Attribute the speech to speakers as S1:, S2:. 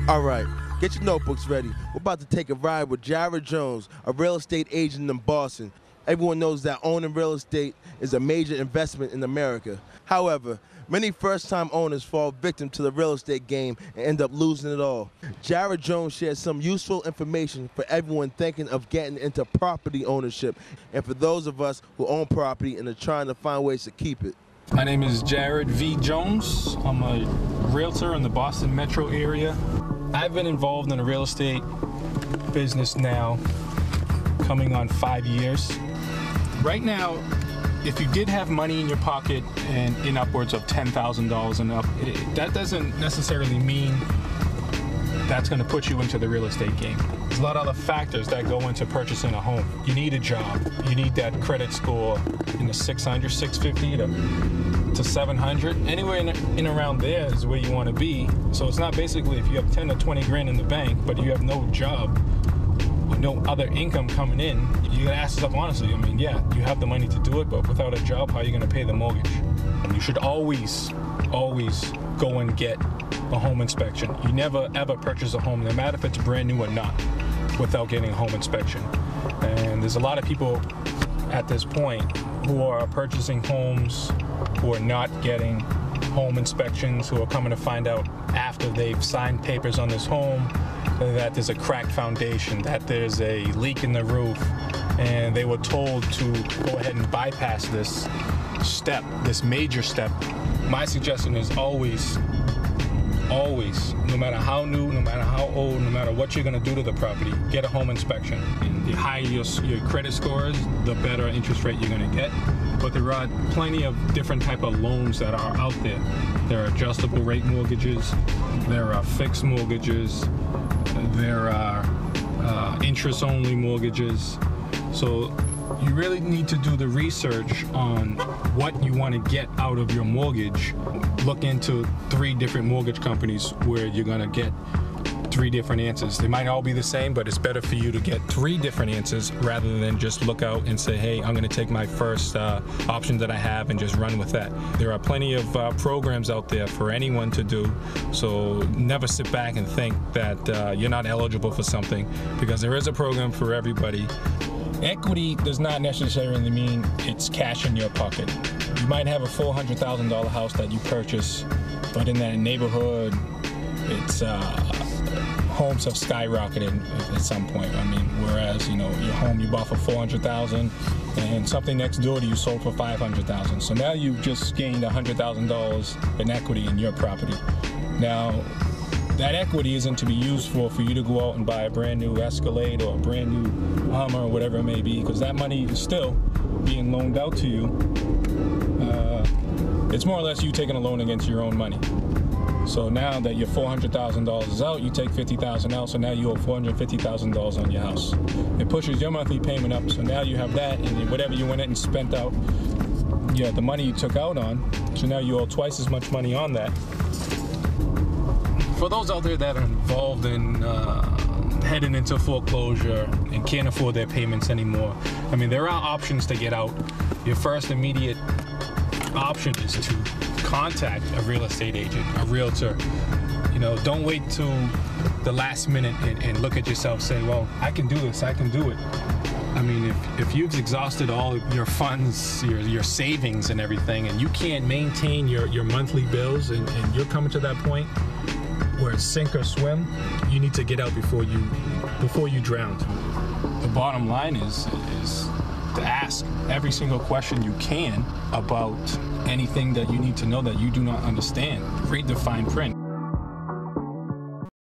S1: All right, get your notebooks ready. We're about to take a ride with Jared Jones, a real estate agent in Boston. Everyone knows that owning real estate is a major investment in America. However, many first-time owners fall victim to the real estate game and end up losing it all. Jared Jones shares some useful information for everyone thinking of getting into property ownership and for those of us who own property and are trying to find ways to keep it.
S2: My name is Jared V. Jones. I'm a realtor in the Boston metro area. I've been involved in the real estate business now coming on 5 years. Right now, if you did have money in your pocket and in upwards of $10,000 and up, that doesn't necessarily mean that's going to put you into the real estate game. There's a lot of other factors that go into purchasing a home. You need a job. You need that credit score in the 600, 650 to 700. Anywhere in around there is where you want to be. So it's not basically if you have 10 or 20 grand in the bank, but you have no job, with no other income coming in, you gotta ask yourself honestly, I mean, yeah, you have the money to do it, but without a job, how are you gonna pay the mortgage? You should always go and get a home inspection. You never ever purchase a home, no matter if it's brand new or not, without getting a home inspection. And there's a lot of people at this point who are purchasing homes who are not getting home inspections, who are coming to find out after they've signed papers on this home that there's a cracked foundation, that there's a leak in the roof, and they were told to go ahead and bypass this step, this major step. My suggestion is always, no matter how new, no matter how old, no matter what you're gonna do to the property, get a home inspection. And the higher your credit score is, the better interest rate you're gonna get. But there are plenty of different type of loans that are out there. There are adjustable rate mortgages, there are fixed mortgages, there are interest-only mortgages. So you really need to do the research on what you want to get out of your mortgage. Look into 3 different mortgage companies where you're going to get 3 different answers. They might all be the same, but it's better for you to get 3 different answers rather than just look out and say, hey, I'm going to take my first option that I have and just run with that. There are plenty of programs out there for anyone to do, so never sit back and think that you're not eligible for something, because there is a program for everybody. Equity does not necessarily mean it's cash in your pocket. You might have a $400,000 house that you purchase, but in that neighborhood, it's homes have skyrocketed at some point. I mean, whereas, you know, your home you bought for $400,000 and something next door to you sold for $500,000. So now you've just gained $100,000 in equity in your property. Now, that equity isn't to be used for you to go out and buy a brand new Escalade or a brand new Hummer or whatever it may be, because that money is still being loaned out to you. It's more or less you taking a loan against your own money. So now that your $400,000 is out, you take $50,000 out, so now you owe $450,000 on your house. It pushes your monthly payment up, so now you have that, and then whatever you went in and spent out, yeah, the money you took out on, so now you owe twice as much money on that. For those out there that are involved in heading into foreclosure and can't afford their payments anymore, I mean, there are options to get out. Your first immediate option is to contact a real estate agent, a realtor. You know, don't wait till the last minute and look at yourself and say, well, I can do this, I can do it. I mean, if you've exhausted all your funds, your savings and everything, and you can't maintain your monthly bills, and you're coming to that point where it's sink or swim, you need to get out before you drown. The bottom line is to ask every single question you can about anything that you need to know that you do not understand. Read the fine print.